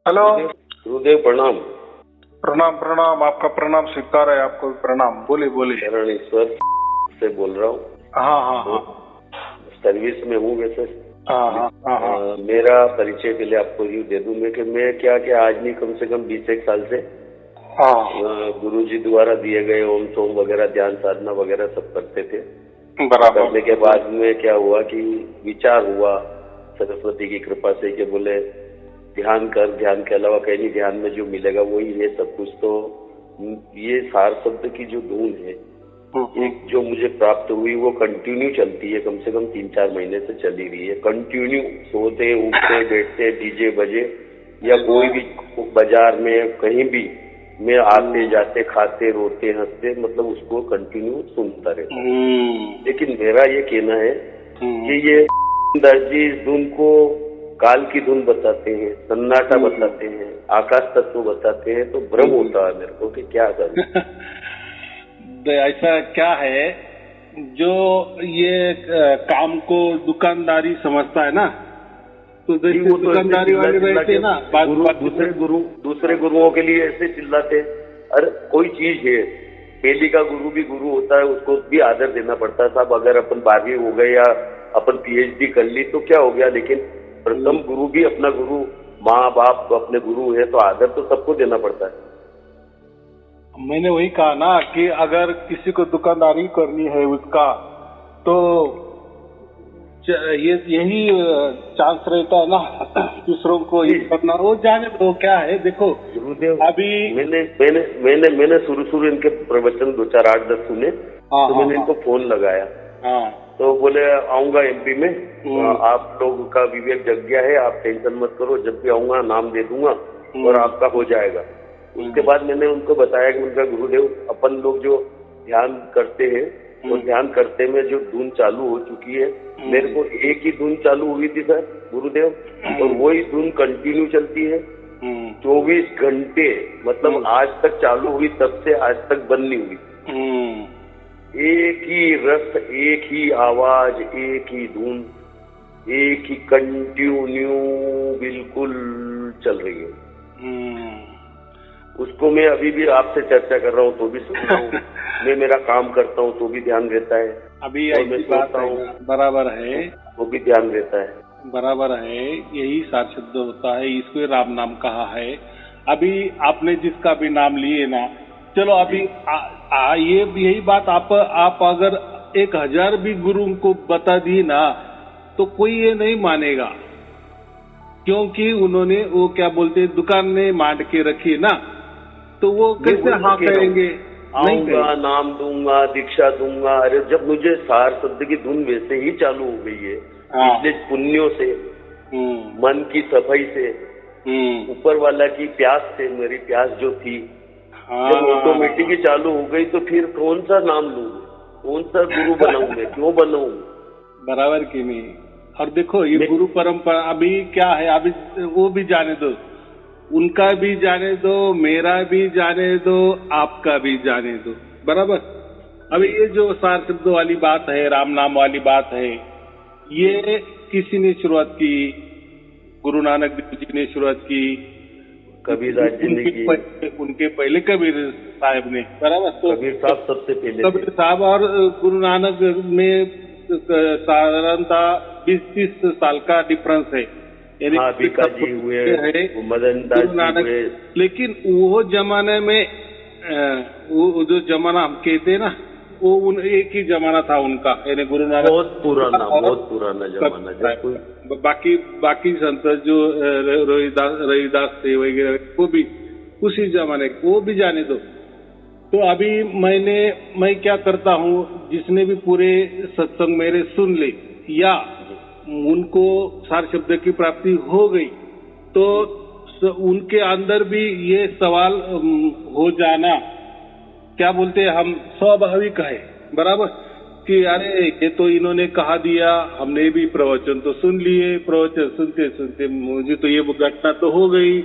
Hello. गुरुदेव प्रणाम। प्रणाम प्रणाम, आपका प्रणाम स्वीकार है, आपको भी प्रणाम। बोलिए बोलिए। शरण ईश्वर से बोल रहा हूँ। हाँ हाँ हाँ। सर्विस में हूँ वैसे। हाँ हाँ हाँ हाँ। मेरा परिचय पहले आपको यूँ दे दूं मैं कि मैं क्या आज नहीं कम से कम 20 साल से गुरु जी द्वारा दिए गए ओम सोम वगैरह ध्यान साधना वगैरह सब करते थे। बराबर। करने के बाद में क्या हुआ कि विचार हुआ सरस्वती की कृपा से कि बोले ध्यान कर, ध्यान के अलावा कहीं नहीं, ध्यान में जो मिलेगा वही है सब कुछ। तो ये सार शब्द की जो धून है एक जो मुझे प्राप्त हुई वो कंटिन्यू चलती है, कम से कम 3-4 महीने से चली रही है कंटिन्यू। सोते उठते बैठते डीजे बजे या कोई भी बाजार में कहीं भी मैं आते जाते खाते रोते हंसते मतलब उसको कंटिन्यू सुनता रहता। लेकिन मेरा ये कहना है कि ये दर्जी इस धुन को काल की धुन बताते हैं, सन्नाटा बताते हैं, आकाश तत्व बताते हैं, तो भ्रम होता है मेरे को कि क्या करूं। ऐसा क्या है जो ये काम को दुकानदारी समझता है ना, तो जैसे दुकानदारी वाले रहते हैं ना, दूसरे गुरुओं के लिए ऐसे चिल्लाते, अरे कोई चीज है पहली का गुरु भी गुरु होता है, उसको भी आदर देना पड़ता है साहब। अगर अपन 12वीं हो गए या अपन PhD कर ली तो क्या हो गया, लेकिन प्रथम गुरु भी अपना गुरु, माँ बाप अपने गुरु है तो आदर तो सबको देना पड़ता है। मैंने वही कहा ना कि अगर किसी को दुकानदारी करनी है उसका तो यही चांस रहता है ना दूसरों को ही करना। वो जाने तो क्या है, देखो गुरुदेव अभी मैंने शुरू इनके प्रवचन 2-4 8-10 सुने। तो मैंने इनको फोन लगाया तो बोले आऊंगा MP में, आप लोग का विवेक जग गया है, आप टेंशन मत करो, जब भी आऊंगा नाम दे दूंगा और आपका हो जाएगा। उसके बाद मैंने उनको बताया कि उनका गुरुदेव अपन लोग जो ध्यान करते हैं और ध्यान करते में जो धुन चालू हो चुकी है, मेरे को एक ही धुन चालू हुई थी सर गुरुदेव, और वही धुन कंटिन्यू चलती है 24 घंटे, मतलब आज तक चालू हुई तब से आज तक बंद नहीं हुई। एक ही रस, एक ही आवाज, एक ही धुन, एक ही कंटिन्यू बिल्कुल चल रही है। उसको मैं अभी भी आपसे चर्चा कर रहा हूँ तो भी सुन रहा हूँ, मैं मेरा काम करता हूँ तो भी ध्यान रहता है, अभी मैं सोचता हूँ बराबर है, वो भी ध्यान रहता है, बराबर है। यही सार शब्द होता है, इसको राम नाम कहा है। अभी आपने जिसका भी नाम लिए ना, चलो अभी ये यही बात आप अगर 1000 भी गुरु को बता दी ना तो कोई ये नहीं मानेगा, क्योंकि उन्होंने वो क्या बोलते दुकान में मांड के रखी ना, तो वो कैसे हाँ करेंगे। आऊंगा, नाम दूंगा, दीक्षा दूंगा। अरे जब मुझे सार शब्द की धुन वैसे ही चालू हो गई है पिछले पुण्यों से, मन की सफाई से, ऊपर वाला की प्यास से, मेरी प्यास जो थी जब ऑटोमेटिक ही चालू हो गई तो फिर कौन सा नाम लूं, कौन सा गुरु बनाऊं, मैं क्यों बनाऊं। बराबर की नहीं। और देखो ये गुरु परंपरा अभी क्या है, अभी वो भी जाने दो, उनका भी जाने दो, मेरा भी जाने दो, आपका भी जाने दो, बराबर। अभी ये जो सार शब्द वाली बात है, राम नाम वाली बात है, ये किसी ने शुरुआत की, गुरु नानक देव जी ने शुरुआत की, कबीरदास जी ने की, उनके पहले कबीर साहब ने, बराबर। तो कबीर साहब सबसे पहले, कबीर साहब और गुरु नानक में साधारणतः 20-30 साल का डिफरेंस है। जी हुए, मदन दास जी हुए, लेकिन वो जमाने में वो जो जमाना हम कहते हैं ना, वो एक ही जमाना था उनका, यानी गुरु नानक बहुत पुराना जमाना। बाकी संत जो रविदास थे वगैरह वो भी उसी जमाने, वो भी जाने दो। तो अभी मैं क्या करता हूँ, जिसने भी पूरे सत्संग मेरे सुन ले या उनको सार शब्द की प्राप्ति हो गई तो उनके अंदर भी ये सवाल हो जाना, क्या बोलते हैं हम, स्वाभाविक है, बराबर, कि अरे ये तो इन्होंने कहा दिया, हमने भी प्रवचन तो सुन लिए, प्रवचन सुनते सुनते मुझे तो ये घटना तो हो गई,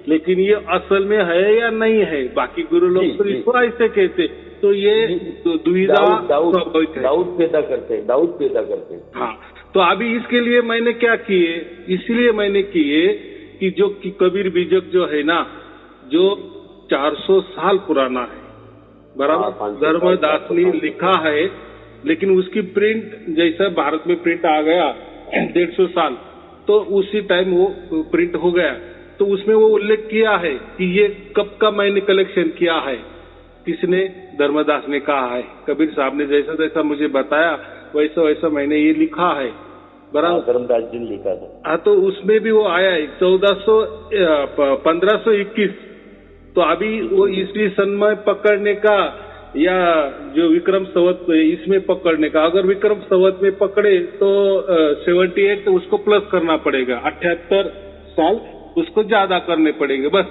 लेकिन ये असल में है या नहीं है। बाकी गुरु लोग तो इसको ऐसे कहते, तो ये दुविधा डाउट पैदा करते हैं। हाँ, तो अभी इसके लिए मैंने क्या किए, इसलिए मैंने किए कि जो कि कबीर बीजक जो है ना, जो 400 साल पुराना है, बराबर, धर्मदास ने लिखा है, लेकिन उसकी प्रिंट जैसा भारत में प्रिंट आ गया 150 साल, तो उसी टाइम वो प्रिंट हो गया। तो उसमें वो उल्लेख किया है कि ये कब का मैंने कलेक्शन किया है, किसने, धर्मदास ने कहा है। कबीर साहब ने जैसा जैसा मुझे बताया वैसा वैसा मैंने ये लिखा है, बराबर, धर्मदास जी ने लिखा था। हाँ, तो उसमें भी वो आया है 1521। तो अभी वो ईस्वी सन में पकड़ने का या जो विक्रम संवत इसमें पकड़ने का, अगर विक्रम संवत में पकड़े तो 78 तो उसको प्लस करना पड़ेगा, 78 साल उसको ज्यादा करने पड़ेंगे बस।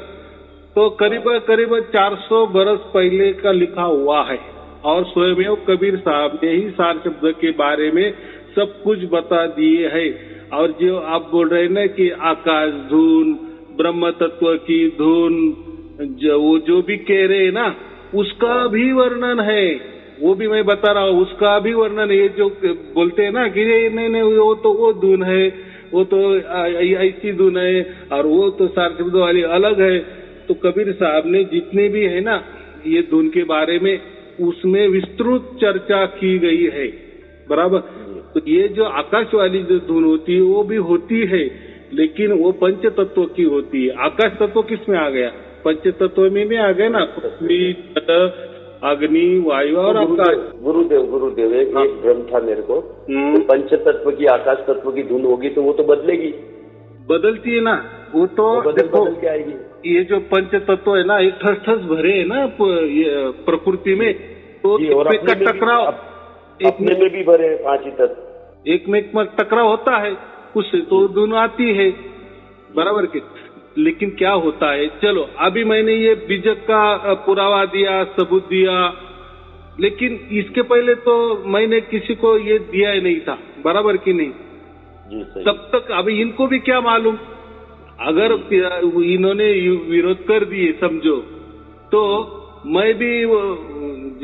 तो करीब 400 बरस पहले का लिखा हुआ है, और स्वयं कबीर साहब ने ही सार शब्द के बारे में सब कुछ बता दिए है। और जो आप बोल रहे हैं ना कि आकाश धुन, ब्रह्म तत्व की धुन, जो भी कह रहे हैं ना, उसका भी वर्णन है, वो भी मैं बता रहा हूँ, उसका भी वर्णन है। ये जो बोलते हैं ना कि नहीं वो तो वो धुन है, वो तो ऐसी धुन है, और वो तो सार शब्द वाली अलग है। तो कबीर साहब ने जितने भी है ना ये धुन के बारे में, उसमें विस्तृत चर्चा की गई है, बराबर। तो ये जो आकाश वाली जो धुन होती है वो भी होती है, लेकिन वो पंच तत्व की होती है। आकाश तत्व किस में आ गया, पंच तत्व में भी आ गया ना, पृथ्वी, अग्नि, वायु और आकाश। गुरुदेव एक भ्रम था मेरे को, तो पंच तत्व की, आकाश तत्व की धुन होगी तो वो तो बदलेगी, बदलती है ना, वो तो देखो बदल के आएगी। ये जो पंच तत्व है ना, एक ठस भरे है ना प्रकृति में, तो एक में टकराव, अपने में भी भरे 5 ही तत्व, एक में टकराव होता है, उससे तो दोनों आती है, बराबर के। लेकिन क्या होता है, चलो अभी मैंने ये बीजक का पुरावा दिया, सबूत दिया, लेकिन इसके पहले तो मैंने किसी को ये दिया ही नहीं था, बराबर की नहीं जी, सही। तब तक अभी इनको भी क्या मालूम, अगर इन्होंने विरोध कर दिए समझो, तो मैं भी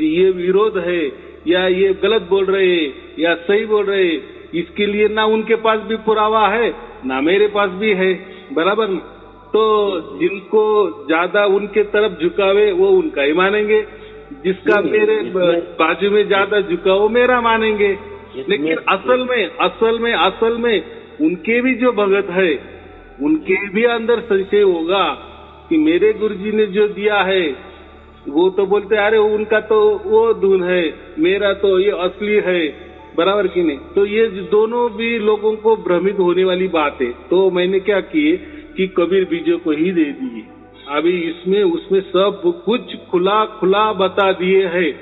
ये विरोध है या ये गलत बोल रहे या सही बोल रहे, इसके लिए ना उनके पास भी पुरावा है ना मेरे पास भी है, बराबर ना। तो जिनको ज्यादा उनके तरफ झुकावे वो उनका ही मानेंगे, जिसका मेरे बाजू में ज्यादा झुकाव वो मेरा मानेंगे। लेकिन असल में उनके भी जो भगत है, उनके भी अंदर संशय होगा कि मेरे गुरुजी ने जो दिया है, वो तो बोलते अरे उनका तो वो धुन है, मेरा तो ये असली है, बराबर की नहीं। तो ये दोनों भी लोगों को भ्रमित होने वाली बात है। तो मैंने क्या किए कि कबीर बीजों को ही दे दिए, अभी इसमें उसमें सब कुछ खुला बता दिए है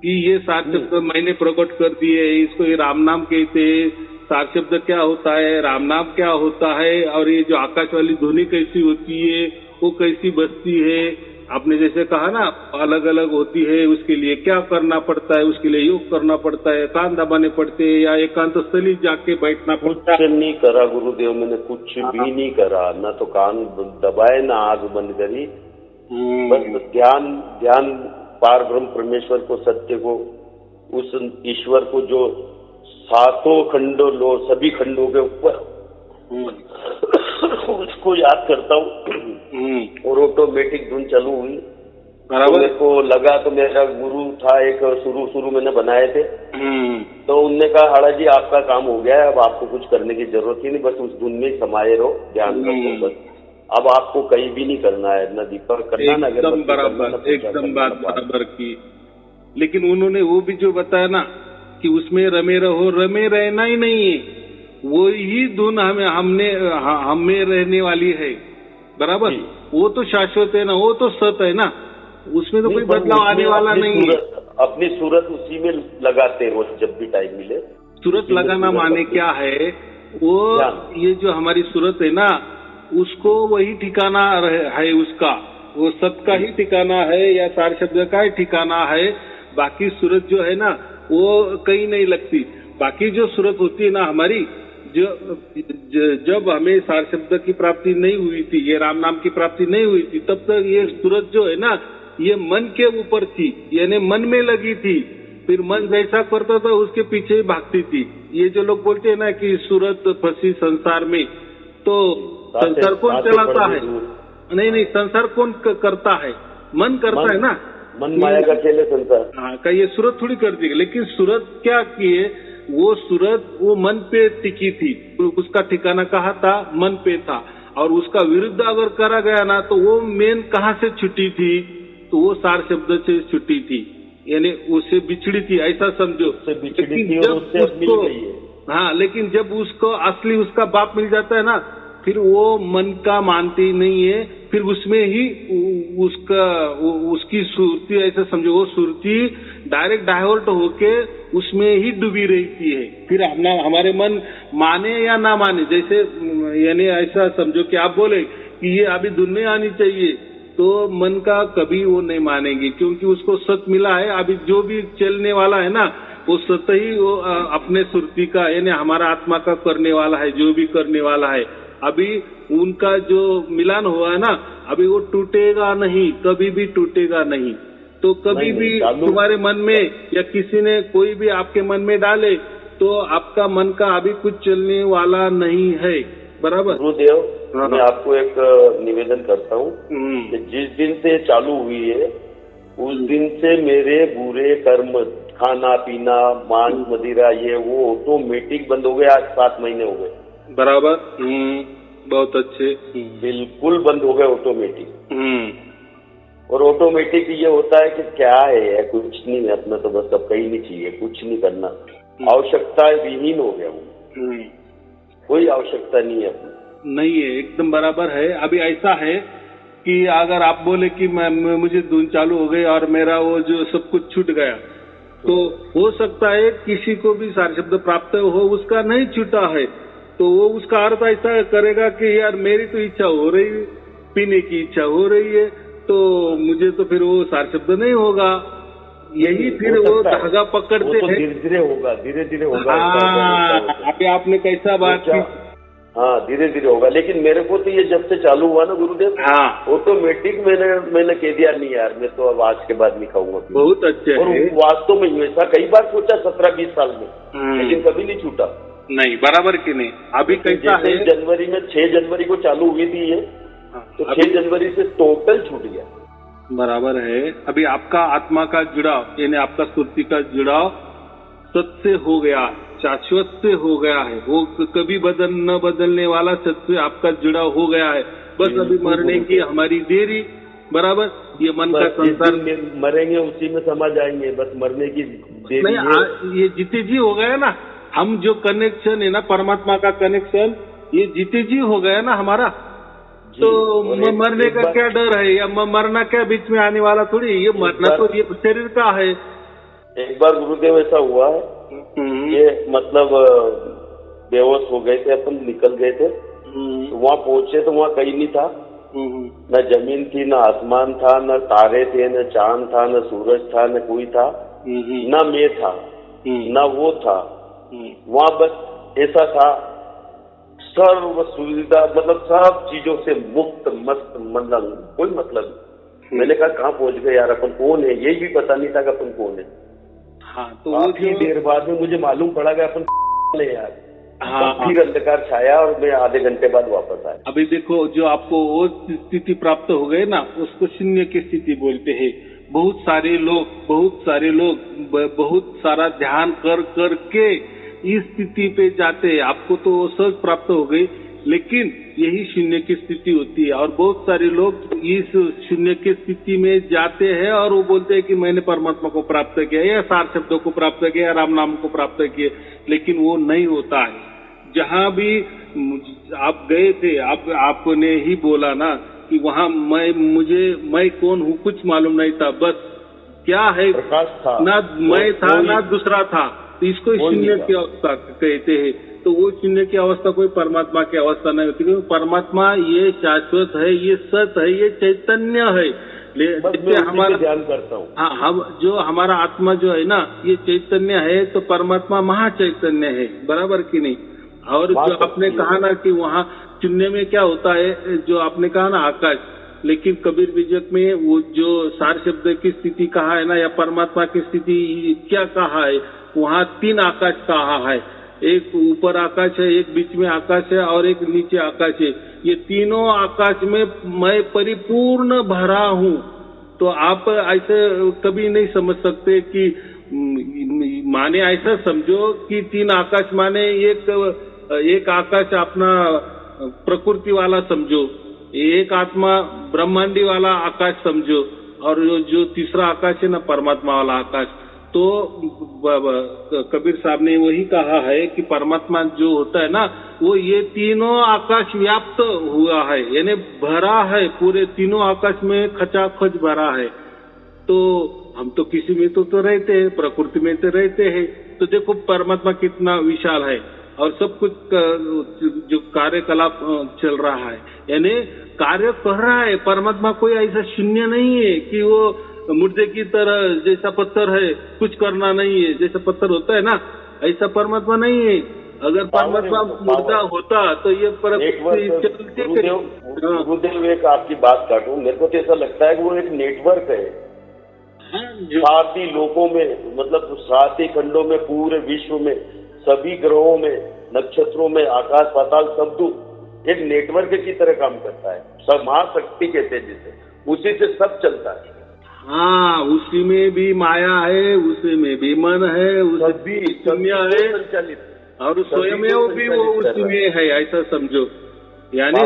कि ये सार शब्द मैंने प्रकट कर दिए, इसको ये राम नाम कहते हैं, सार शब्द क्या होता है, राम नाम क्या होता है, और ये जो आकाश वाली ध्वनि कैसी होती है, वो कैसी बजती है। आपने जैसे कहा ना अलग अलग होती है, उसके लिए क्या करना पड़ता है, उसके लिए योग करना पड़ता है, कान दबाने पड़ते हैं या एकांत स्थली जाके बैठना पड़ता है। कुछ नहीं करा गुरुदेव, मैंने कुछ भी नहीं करा, ना तो कान दबाए ना आग बंद करी, बस ध्यान पार ब्रह्म परमेश्वर को, सत्य को, उस ईश्वर को जो 7 खंडों लो, सभी खंडों के ऊपर उसको याद करता हूँ और ऑटोमेटिक धुन चालू हुई। तो मेरे को लगा, तो मेरा गुरु था एक, शुरू मैंने बनाए थे, तो उनने कहा हाड़ा जी आपका काम हो गया है, अब आपको कुछ करने की जरूरत ही नहीं, बस उस धुन में समाये रहो, ध्यान रखो बस, अब आपको कहीं भी नहीं करना है, न दीपक करना ना एकदम बात बराबर की। लेकिन उन्होंने वो भी जो बताया ना कि उसमें रमे रहो, रमे रहना ही नहीं है, वो ही धुन हमें रहने वाली है, बराबर। वो तो शाश्वत है ना, वो तो सत है ना, उसमें तो कोई बदलाव आने वाला नहीं है। अपनी सूरत उसी में लगाते हो जब भी टाइम मिले। सूरत लगाना माने क्या है, वो ये जो हमारी सूरत है ना, उसको वही ठिकाना है उसका, वो सत का ही ठिकाना है या सार शब्द का ही ठिकाना है। बाकी सूरत जो है ना वो कहीं नहीं लगती। बाकी जो सूरत होती है ना हमारी, जब हमें सार शब्द की प्राप्ति नहीं हुई थी, ये राम नाम की प्राप्ति नहीं हुई थी, तब तक ये सूरत जो है ना ये मन के ऊपर थी, यानी मन में लगी थी, फिर मन जैसा करता था उसके पीछे भागती थी। ये जो लोग बोलते हैं ना कि सूरत फंसी संसार में, तो संसार कौन चलाता है? नहीं, संसार कौन करता है? मन करता है ना। मन माया का खेल है संसार। हाँ, का ये सूरत थोड़ी करती है। लेकिन सूरत क्या किए, वो सूरत वो मन पे टिकी थी, उसका ठिकाना कहाँ था? मन पे था। और उसका विरुद्ध अगर करा गया ना, तो वो मेन कहाँ से छुट्टी थी? तो वो सार शब्द से छुट्टी थी, यानी उससे बिछड़ी थी, ऐसा समझो। लेकिन जब हाँ, लेकिन जब उसको असली उसका बाप मिल जाता है ना, फिर वो मन का मानती नहीं है, फिर उसमें ही उसकी सुरती, ऐसा समझो, वो सुरती डायरेक्ट डाइवर्ट होके उसमें ही डूबी रहती है। फिर हमारे मन माने या ना माने, जैसे यानी ऐसा समझो कि आप बोले कि ये अभी दुनिया आनी चाहिए, तो मन का कभी वो नहीं मानेंगे, क्योंकि उसको सत मिला है। अभी जो भी चलने वाला है ना, वो सत ही वो अपने सुरती का, यानी हमारा आत्मा का करने वाला है, जो भी करने वाला है। अभी उनका जो मिलान हुआ है ना, अभी वो टूटेगा नहीं, कभी भी टूटेगा नहीं। तो कभी भी तुम्हारे मन में या किसी ने कोई भी आपके मन में डाले, तो आपका मन का अभी कुछ चलने वाला नहीं है। बराबर गुरुदेव, मैं आपको एक निवेदन करता हूँ कि जिस दिन से चालू हुई है, उस दिन से मेरे बुरे कर्म, खाना पीना, मांस मदिरा, ये वो ऑटोमेटिक बंद हो गए। आज 7 महीने हो गए। बराबर। बहुत अच्छे। बिल्कुल बंद हो गए ऑटोमेटिक। और ऑटोमेटिक ये होता है कि क्या है, कुछ नहीं है अपना, तो बस अब कहीं नहीं चाहिए, कुछ नहीं करना, आवश्यकता विहीन हो गया हूँ। कोई आवश्यकता नहीं है अपनी। नहीं है, एकदम बराबर है। अभी ऐसा है कि अगर आप बोले कि मुझे धुन चालू हो गई और मेरा वो जो सब कुछ छूट गया, तो हो सकता है किसी को भी सार शब्द प्राप्त हो, उसका नहीं छूटा है, तो वो उसका अर्थ ऐसा करेगा कि यार मेरी तो इच्छा हो रही है, पीने की इच्छा हो रही है, तो मुझे तो फिर वो सार शब्द नहीं होगा। यही फिर वो धागा पकड़ते हैं। धीरे धीरे होगा, धीरे धीरे होगा। अभी आपने कैसा बात की? हाँ, धीरे धीरे होगा। लेकिन मेरे को तो ये जब से चालू हुआ ना गुरुदेव, हाँ, ऑटोमेटिक मैंने कह दिया, नहीं यार मैं तो अब आज के बाद नहीं खाऊंगा। बहुत अच्छे। और वास्तव में ऐसा कई बार सोचा 17-20 साल में, लेकिन कभी नहीं छूटा। नहीं, बराबर की नहीं। अभी कैसा है, जनवरी में 6 जनवरी को चालू हुई थी ये, तो 6 जनवरी से टोटल छूट गया। बराबर है। अभी आपका आत्मा का जुड़ाव, यानी आपका सुरती का जुड़ाव सत्य से हो गया, शाश्वत से हो गया है। वो कभी न बदलने वाला सत्य से आपका जुड़ाव हो गया है। बस अभी मरने की हमारी देरी। बराबर। ये मन का संसार, मरेंगे उसी में समा जाएंगे, बस मरने की देरी नहीं। ये जीते जी हो गया ना, हम जो कनेक्शन है ना परमात्मा का कनेक्शन, ये जीते जी हो गया ना हमारा। तो मरने का क्या डर है, या मरना क्या बीच में आने वाला थोड़ी। ये मरना तो ये शरीर का है। एक बार गुरुदेव ऐसा हुआ है, ये मतलब बेहोश हो गए थे अपन, निकल गए थे, तो वहाँ पहुंचे तो वहाँ कहीं नहीं था, न जमीन थी, न आसमान था, न तारे थे, न चांद था, न सूरज था, न कोई था, न मैं था, न वो था। वहाँ बस ऐसा था, सर्व सुविधा, मतलब सब चीजों से मुक्त, मस्त, मतलब कोई मतलब। मैंने कहा कहाँ पहुंच गए यार, अपन कौन है, यही भी पता नहीं था कि अपन कौन है। हाँ, तो काफी देर बाद में मुझे मालूम पड़ा कि अपन यार। हाँ, फिर अंधकार छाया और मैं आधे घंटे बाद वापस आया। अभी देखो, जो आपको वो स्थिति प्राप्त हो गई ना, उसको शून्य की स्थिति बोलते हैं। बहुत सारे लोग बहुत सारा ध्यान करके इस स्थिति पे जाते हैं। आपको तो सहज प्राप्त हो गई, लेकिन यही शून्य की स्थिति होती है। और बहुत सारे लोग इस शून्य की स्थिति में जाते हैं और वो बोलते हैं कि मैंने परमात्मा को प्राप्त किया, या सार शब्दों को प्राप्त किया, राम नाम को प्राप्त किया, लेकिन वो नहीं होता है। जहाँ भी आप गए थे, आपने ही बोला ना कि वहाँ मैं कौन हूँ कुछ मालूम नहीं था, बस क्या है, ना मैं था ना दूसरा था। तो इसको शून्य की अवस्था कहते हैं। तो वो शून्य की अवस्था कोई परमात्मा की अवस्था नहीं होती, क्योंकि परमात्मा ये शाश्वत है, ये सत है, ये चैतन्य है। जैसे हमारा ध्यान करता हूँ, हाँ, हम जो हमारा आत्मा जो है ना, ये चैतन्य है, तो परमात्मा महाचैतन्य है। बराबर की नहीं। और जो आपने कहा ना कि वहाँ शून्य में क्या होता है, जो आपने कहा ना आकाश, लेकिन कबीर विजक में वो जो सार शब्द की स्थिति कहा है ना, या परमात्मा की स्थिति क्या कहा है, वहाँ 3 आकाश कहा है। एक ऊपर आकाश है, एक बीच में आकाश है और एक नीचे आकाश है। ये तीनों आकाश में मैं परिपूर्ण भरा हूँ। तो आप ऐसे कभी नहीं समझ सकते कि माने ऐसा समझो कि 3 आकाश माने एक आकाश अपना प्रकृति वाला समझो, एक आत्मा ब्रह्मांडी वाला आकाश समझो, और जो तीसरा आकाश है ना परमात्मा वाला आकाश। तो कबीर साहब ने वही कहा है कि परमात्मा जो होता है ना वो ये तीनों आकाश व्याप्त हुआ है, यानी भरा है, पूरे तीनों आकाश में खचाखच भरा है। तो हम तो किसी में तो रहते हैं, प्रकृति में तो रहते हैं। तो देखो परमात्मा कितना विशाल है और सब कुछ जो कार्यकलाप चल रहा है, यानी कार्य कर रहा है। परमात्मा कोई ऐसा शून्य नहीं है कि वो मुर्दे की तरह जैसा पत्थर है कुछ करना नहीं है, जैसा पत्थर होता है ना ऐसा परमात्मा नहीं है। अगर परमात्मा मुर्दा होता तो ये चलते। गुरुदेव एक आपकी बात काटूं, मेरे को तो ऐसा लगता है कि वो एक नेटवर्क है 7 ही लोकों में, मतलब 7 ही खंडों में, पूरे विश्व में, सभी ग्रहों में, नक्षत्रों में, आकाश पाताल सब कुछ एक नेटवर्क की तरह काम करता है। सब महाशक्ति कहते हैं जिसे, उसी से सब चलता है। हाँ, उसी में भी माया है, उसी में भी मन है, उसी दुनिया है संचालित, और स्वयं भी वो उसी में है, ऐसा समझो। यानी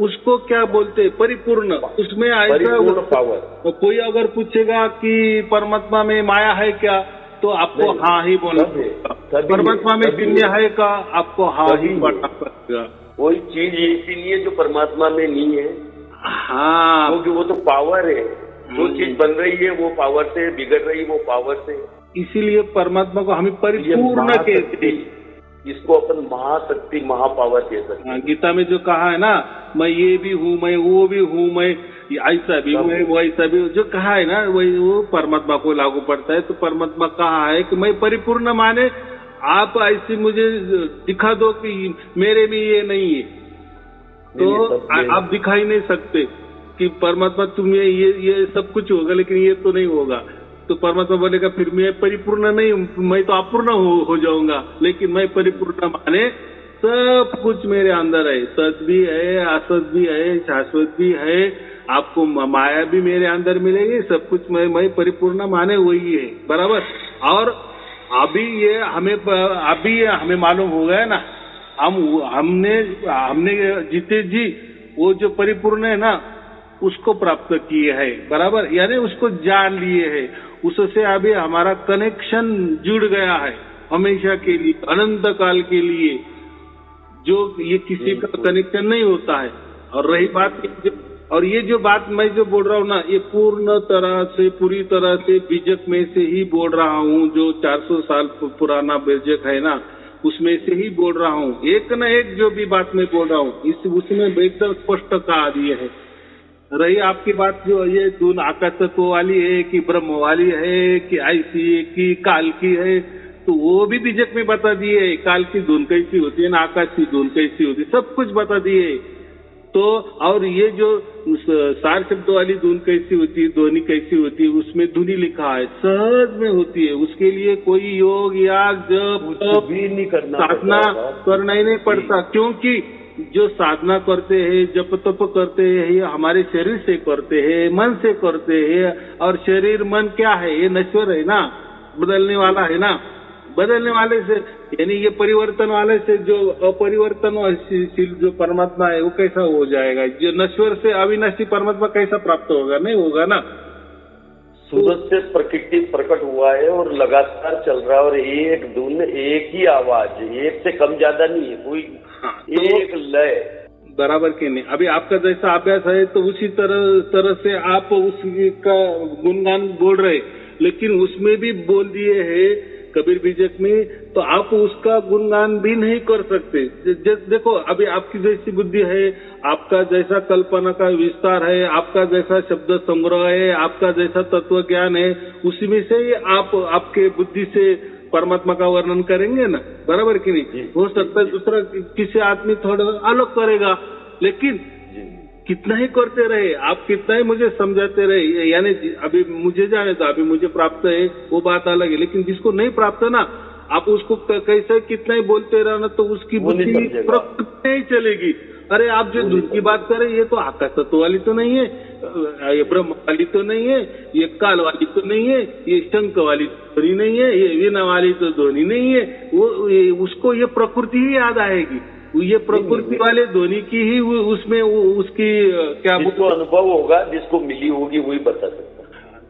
उसको क्या बोलते हैं परिपूर्ण, उसमें ऐसा पावर। कोई अगर पूछेगा कि परमात्मा में माया है क्या, तो आपको हाँ ही बोलना पड़ेगा। परमात्मा में शून्य है का, आपको हाँ ही बोलना पड़ेगा। कोई चीज ऐसी नहीं है जो परमात्मा में नहीं है। हाँ, क्योंकि वो तो पावर है। जो चीज बन रही है वो पावर से, बिगड़ रही है वो पावर से। इसीलिए परमात्मा को हमें परिपूर्ण कहते हैं। इसको अपन महाशक्ति, महापावर कह सकते हैं। गीता में जो कहा है ना, मैं ये भी हूँ, मैं वो भी हूँ, मैं ऐसा भी हूँ, वो ऐसा भी, जो कहा है ना वही वो परमात्मा को लागू पड़ता है। तो परमात्मा कहा है कि मैं परिपूर्ण, माने आप ऐसे मुझे दिखा दो कि मेरे में ये नहीं है, तो आप दिखा ही नहीं सकते कि परमात्मा तुम्हें ये सब कुछ होगा लेकिन ये तो नहीं होगा। तो परमात्मा बोलेगा फिर मैं परिपूर्ण नहीं, मैं तो अपूर्ण हो जाऊंगा। लेकिन मैं परिपूर्ण माने सब कुछ मेरे अंदर है, सत भी है, असत भी है, शाश्वत भी है, आपको माया भी मेरे अंदर मिलेगी, सब कुछ मैं परिपूर्ण माने वही है, बराबर। और अभी हमें मालूम हो गया ना, हमने जीते जी वो जो परिपूर्ण है ना उसको प्राप्त किए है, बराबर, यानी उसको जान लिए है। उससे अभी हमारा कनेक्शन जुड़ गया है हमेशा के लिए, अनंत काल के लिए, जो ये किसी का कनेक्शन नहीं होता है। और रही बात, और ये जो बात मैं जो बोल रहा हूँ ना, ये पूरी तरह से बीजक में से ही बोल रहा हूँ। जो 400 साल पुराना बीजक है ना, उसमें से ही बोल रहा हूँ। एक न एक जो भी बात मैं बोल रहा हूँ उसमें एकदम स्पष्ट कहा दिए है। रही आपकी बात जो ये धुन आकाश तत्व वाली है कि ब्रह्म वाली है कि ऐसी है कि काल की है, तो वो भी बीजक में बता दिए है। काल की धुन कैसी होती है ना, आकाश की धुन कैसी होती है, सब कुछ बता दिए। तो और ये जो सार शब्द वाली धुन कैसी होती है, ध्वनि कैसी होती है, उसमें धुनी लिखा है, सहज में होती है। उसके लिए कोई योग याग जप भी नहीं करना, साधना करना ही नहीं पड़ता। क्योंकि जो साधना करते हैं, जप तप करते हैं, ये हमारे शरीर से करते हैं, मन से करते हैं। और शरीर मन क्या है, ये नश्वर है ना, बदलने वाला है ना। बदलने वाले से यानी ये परिवर्तन वाले से जो अपरिवर्तनशील जो परमात्मा है वो कैसा हो जाएगा? जो नश्वर से अविनाशी परमात्मा कैसा प्राप्त होगा? नहीं होगा ना। सूरज से प्रकृति प्रकट हुआ है और लगातार चल रहा है, और एक धुन, एक ही आवाज, एक से कम ज्यादा नहीं है कोई। तो एक लय, बराबर के नहीं। अभी आपका जैसा अभ्यास है तो उसी तरह से आप उसका गुणगान बोल रहे, लेकिन उसमें भी बोल दिए है कबीर बीजक में, तो आप उसका गुणगान भी नहीं कर सकते। देखो अभी आपकी जैसी बुद्धि है, आपका जैसा कल्पना का विस्तार है, आपका जैसा शब्द संग्रह है, आपका जैसा तत्व ज्ञान है, उसी में से ही आप आपके बुद्धि से परमात्मा का वर्णन करेंगे ना, बराबर कि नहीं? हो सकता है दूसरा किसी आदमी थोड़ा अलग करेगा, लेकिन कितना ही करते रहे आप, कितना ही मुझे समझाते रहे, यानी अभी मुझे जाने तो अभी मुझे प्राप्त है वो बात अलग है, लेकिन जिसको नहीं प्राप्त है ना, आप उसको कैसे कितना ही बोलते रहो ना तो उसकी बुद्धि प्रकृति नहीं चलेगी। अरे आप जो दूध की बात करें ये तो आकाश तत्व वाली तो नहीं है, ये ब्रह्म वाली तो नहीं है, ये काल वाली तो नहीं है, ये शंख वाली ध्वनि नहीं है, ये वीणा वाली तो ध्वनि नहीं है। उसको ये प्रकृति ही याद आएगी, ये प्रकृति वाले ध्वनि की ही उसमें उसकी क्या जिसको अनुभव होगा, जिसको मिली होगी वही बता सकता।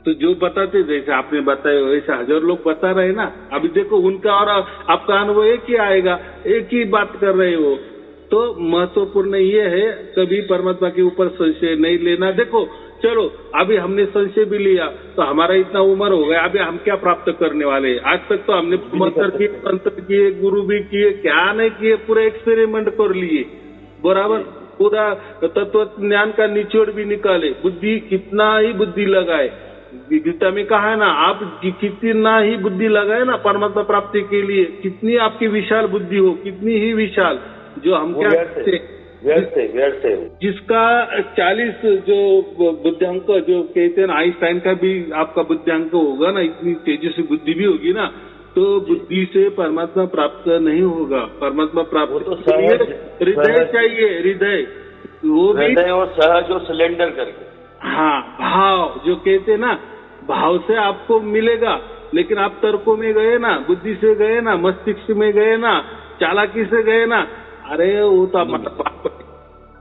तो जो बताते जैसे आपने बताया वैसे हजार लोग बता रहे ना। अभी देखो उनका और आपका अनुभव एक ही आएगा, एक ही बात कर रहे हो। तो महत्वपूर्ण ये है कभी परमात्मा के ऊपर संशय नहीं लेना। देखो चलो अभी हमने संशय भी लिया तो हमारा इतना उम्र हो गया, अभी हम क्या प्राप्त करने वाले हैं? आज तक तो हमने मंत्र किए, तंत्र किए, गुरु भी किए, क्या नहीं किए, पूरे एक्सपेरिमेंट कर लिए, बराबर पूरा तत्व ज्ञान का निचोड़ भी निकाले, बुद्धि कितना ही बुद्धि लगाए। गीता में कहा है ना, आप कितना ही बुद्धि लगाए ना परमात्मा प्राप्ति के लिए, कितनी आपकी विशाल बुद्धि हो, कितनी ही विशाल, जो हम क्या कहते हैं जिसका 40 जो बुद्धियांक जो कहते हैं ना, आइंस्टाइन का भी आपका बुद्धियांक होगा ना, इतनी तेजस्वी बुद्धि भी होगी ना, तो बुद्धि से परमात्मा प्राप्त नहीं होगा। परमात्मा प्राप्त तो हृदय चाहिए, हृदय वो भी और सहज और सिलेंडर करके, हाँ भाव जो कहते ना, भाव से आपको मिलेगा। लेकिन आप तर्कों में गए ना, बुद्धि से गए ना, मस्तिष्क में गए ना, चालाकी से गए ना, अरे वो तो हमारा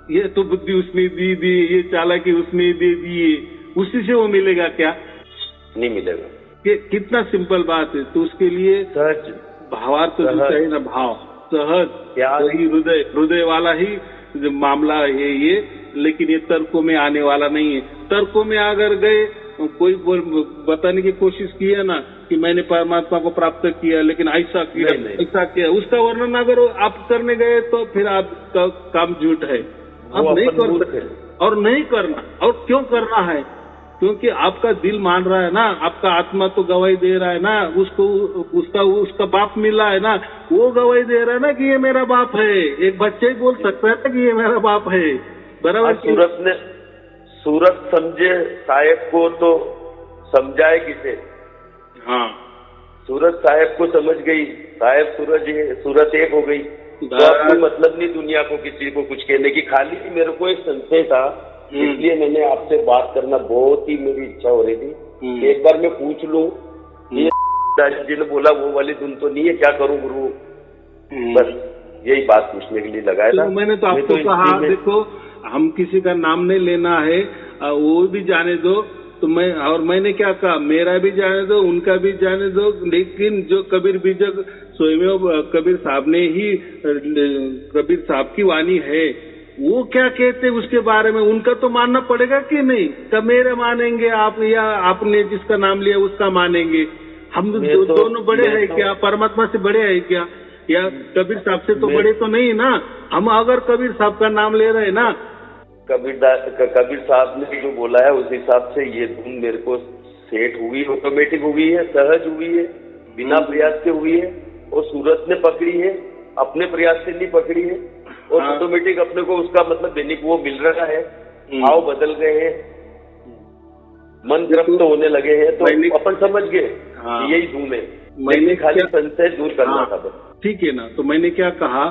ये तो बुद्धि उसने दी, ये चालाकी उसने दे दी, उसी से वो मिलेगा क्या? नहीं मिलेगा। कितना सिंपल बात है। तो उसके लिए सहज भावार्थ तो चाहिए ना, भाव सहज, वही हृदय वाला ही मामला है ये। लेकिन ये तर्कों में आने वाला नहीं है। तर्कों में अगर गए, कोई बताने की कोशिश की है ना कि मैंने परमात्मा को प्राप्त किया, लेकिन ऐसा किया ऐसा किया, उसका वर्णन अगर आप करने गए तो फिर आपका काम झूठ है। आप नहीं कर सकते और नहीं करना। और क्यों करना है? क्योंकि आपका दिल मान रहा है ना, आपका आत्मा तो गवाही दे रहा है ना, उसको उसका बाप मिला है ना, वो गवाही दे रहा है ना कि ये मेरा बाप है। एक बच्चे ही बोल सकता है ना कि ये मेरा बाप है, बराबर। सूरत समझे साहेब को तो समझाए किसे? हाँ, सूरत साहेब को समझ गई, साहेब सूरत एक हो गई। तो अब कोई मतलब नहीं दुनिया को किसी को कुछ कहने की। खाली मेरे को एक संशय था, इसलिए मैंने आपसे बात करना बहुत ही मेरी इच्छा हो रही थी। एक बार मैं पूछ लूं, ये जी ने बोला वो वाली धुन तो नहीं है, क्या करूं गुरु? बस यही बात पूछने के लिए लगाया था। मैंने तो आपको कहा देखो, हम किसी का नाम नहीं लेना है, वो भी जाने दो। तो मैंने क्या कहा, मेरा भी जाने दो, उनका भी जाने दो। लेकिन जो कबीर बीजक स्वयं कबीर साहब ने ही, कबीर साहब की वाणी है, वो क्या कहते उसके बारे में उनका तो मानना पड़ेगा कि नहीं? तब मेरा मानेंगे आप, या आपने जिसका नाम लिया उसका मानेंगे? हम दोनों बड़े हैं क्या? परमात्मा से बड़े हैं क्या? या कबीर साहब से तो बड़े तो नहीं ना हम, अगर कबीर साहब का नाम ले रहे ना। कबीर साहब ने जो बोला है उस हिसाब से ये धुन मेरे को सेट हुई, ऑटोमेटिक हुई है, सहज हुई है, बिना प्रयास के हुई है। और सूरत ने पकड़ी है, अपने प्रयास से नहीं पकड़ी है। और ऑटोमेटिक अपने को उसका मतलब बेनिक वो मिल रहा है, भाव बदल गए हैं, मन गिरफ्त होने लगे हैं। तो अपन समझ गए यही धुन है। मैंने खाली संशय दूर करना था बस। ठीक है ना। तो मैंने क्या कहा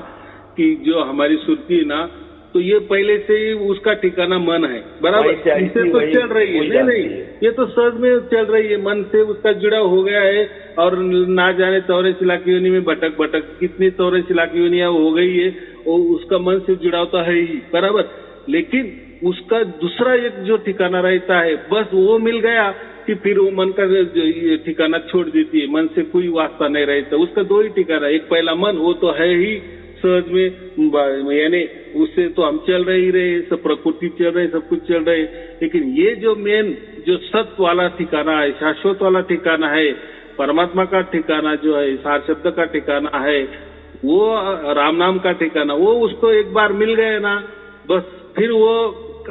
कि जो हमारी सुरती है ना, तो ये पहले से ही उसका ठिकाना मन है, बराबर। इससे तो चल रही है, नहीं ये तो सहज में चल रही है, मन से उसका जुड़ा हो गया है। और ना जाने 84 लाख योनि में भटक कितनी 84 लाख योनियां हो गई है, वो उसका मन से जुड़ा होता है ही, बराबर। लेकिन उसका दूसरा एक जो ठिकाना रहता है, बस वो मिल गया कि फिर वो मन का ठिकाना छोड़ देती है, मन से कोई वास्ता नहीं रहता। उसका दो ही ठिकाना, एक पहला मन, वो तो है ही सहज में, यानी उससे तो हम चल ही रहे, सब प्रकृति चल रही, सब कुछ चल रहे। लेकिन ये जो मेन जो सत्य वाला ठिकाना है, शाश्वत वाला ठिकाना है, परमात्मा का ठिकाना जो है, सार शब्द का ठिकाना है, वो राम नाम का ठिकाना, वो उसको एक बार मिल गए ना, बस फिर वो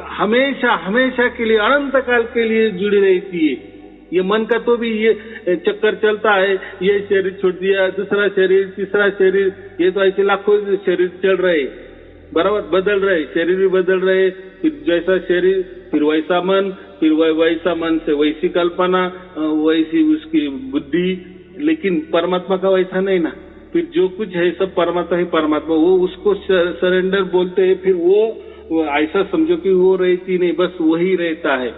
हमेशा के लिए, अनंत काल के लिए जुड़ी रहती है। ये मन का तो भी ये चक्कर चलता है, ये शरीर छोड़ दिया, दूसरा शरीर, तीसरा शरीर, ये तो ऐसे लाखों शरीर चल रहे, बराबर, बदल रहे, शरीर भी बदल रहे। फिर जैसा शरीर फिर वैसा मन, फिर वैसा मन से वैसी कल्पना, वैसी उसकी बुद्धि, लेकिन परमात्मा का वैसा नहीं ना, फिर जो कुछ है सब परमात्मा ही परमात्मा, वो उसको सरेंडर बोलते हैं, फिर वो ऐसा समझो कि वो रहती नहीं, बस वही रहता है,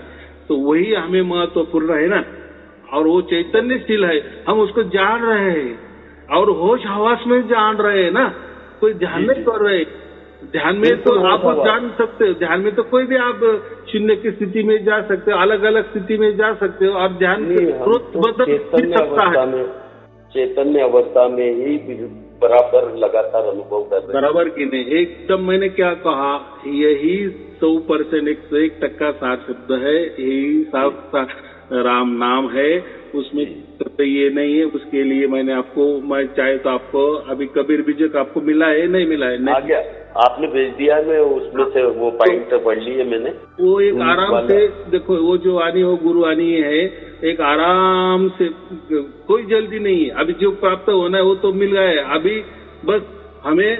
तो वही हमें महत्वपूर्ण है ना। और वो चैतन्यशील है, हम उसको जान रहे हैं और होश हवास में जान रहे हैं ना, कोई ध्यान नहीं कर रहे। ध्यान में तो आप जान सकते हो, ध्यान में तो कोई भी आप शून्य की स्थिति में जा सकते हो, अलग अलग स्थिति में जा सकते हो, और ध्यान बदल सकता है। चैतन्य अवस्था में ही बराबर लगातार अनुभव कर रहे हैं। बराबर की नहीं, एकदम मैंने क्या कहा, यही 100% 101% सार शब्द है, यही साफ राम नाम है, उसमें तो ये नहीं है। उसके लिए मैंने आपको, मैं चाहे तो आपको अभी कबीर बीजक आपको मिला है, नहीं मिला है? नहीं आ गया, आपने भेज दिया है, मैं उसमें से वो पॉइंट पढ़ ली है मैंने। वो एक आराम से देखो, वो जो वाणी हो गुरु वाणी है, एक आराम से, कोई जल्दी नहीं है। अभी जो प्राप्त होना है वो तो मिल गया है, अभी बस हमें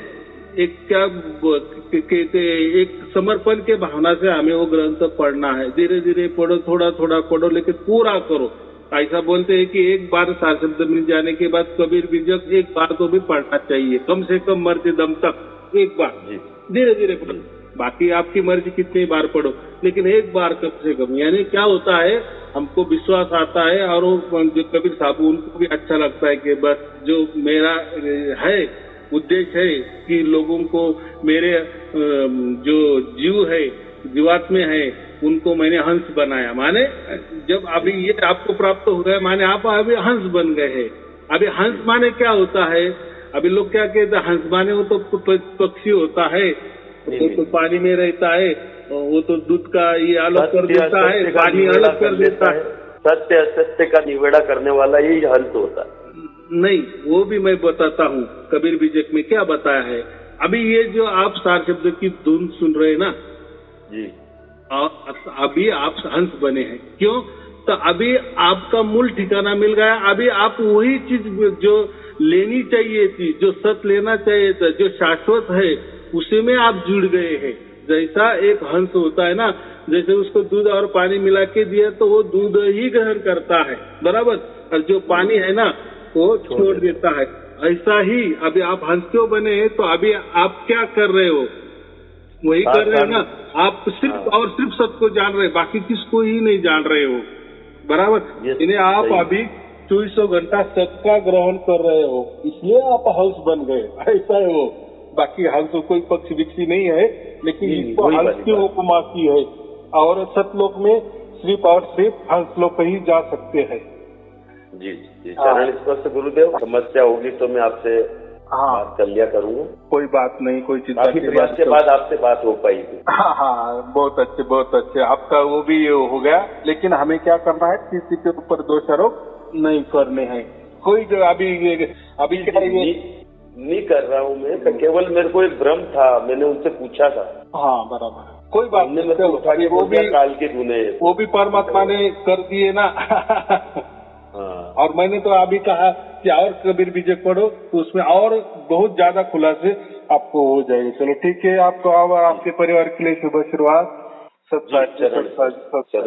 एक क्या कहते, एक समर्पण के भावना से हमें वो ग्रंथ पढ़ना है। धीरे धीरे पढ़ो, थोड़ा थोड़ा पढ़ो, लेकिन पूरा करो। ऐसा बोलते हैं कि एक बार सार शब्द मिल जाने के बाद कबीर बीजक एक बार तो भी पढ़ना चाहिए, कम से कम मरते दम तक एक बार। धीरे धीरे पढ़ो, बाकी आपकी मर्जी कितनी बार पढ़ो, लेकिन एक बार कम से कम। यानी क्या होता है, हमको विश्वास आता है, और वो जो कबीर साहब उनको भी अच्छा लगता है कि बस जो मेरा है उद्देश्य है कि लोगों को, मेरे जो जीव है, जीवात्मे है, उनको मैंने हंस बनाया। माने जब अभी ये आपको प्राप्त हो गया, माने आप अभी हंस बन गए हैं। अभी हंस माने क्या होता है, अभी लोग क्या कहते हैं, हंस माने वो तो पक्षी होता है, वो तो पानी में रहता है, वो तो दूध का ये अलग कर देता है, पानी अलग कर देता है। सत्य असत्य का निवेड़ा करने वाला यही हंस होता है। नहीं, वो भी मैं बताता हूँ, कबीर बीजक में क्या बताया है। अभी ये जो आप सार शब्द की धुन सुन रहे हैं ना जी, अभी आप हंस बने हैं। क्यों? तो अभी आपका मूल ठिकाना मिल गया। अभी आप वही चीज जो लेनी चाहिए थी, जो सत लेना चाहिए था, जो शाश्वत है, उसी में आप जुड़ गए हैं। जैसा एक हंस होता है ना, जैसे उसको दूध और पानी मिला के दिया तो वो दूध ही ग्रहण करता है, बराबर, और जो पानी है ना वो छोड़ देता है। ऐसा ही अभी आप हंस क्यों बने हैं, तो अभी आप क्या कर रहे हो, वही कर रहे हो ना। आप सिर्फ और सिर्फ सबको जान रहे, बाकी किसको ही नहीं जान रहे हो, बराबर। इन्हें आप अभी 24 घंटा सबका ग्रहण कर रहे हो, इसलिए आप हंस बन गए। ऐसा है वो, बाकी हंस कोई पक्षी विक्षी नहीं है, लेकिन इसको हंस की उपमा की है। और सतलोक में सिर्फ और सिर्फ हंस लोग ही जा सकते हैं। जी जी, चरण स्पर्श गुरुदेव। समस्या होगी तो मैं आपसे बात कर लिया करूंगा। कोई बात नहीं, कोई चिंता की बात के बाद आपसे बात हो पाई थी। हाँ, बहुत अच्छे बहुत अच्छे, आपका वो भी हो गया। लेकिन हमें क्या करना है, किसी के ऊपर दोष आरोप नहीं करने हैं। कोई जो अभी नहीं कर रहा हूँ मैं, तो केवल मेरे को एक भ्रम था, मैंने उनसे पूछा था। हाँ बराबर, कोई बात नहीं, उठा के वो भी काल के धुने, वो भी परमात्मा ने कर दिए ना। और मैंने तो अभी कहा कि और कबीर बीजक पढ़ो, तो उसमें और बहुत ज्यादा खुलासे आपको हो जाएंगे। चलो ठीक है, आपको आपके परिवार के लिए शुभ शुरुआत। सत्संग।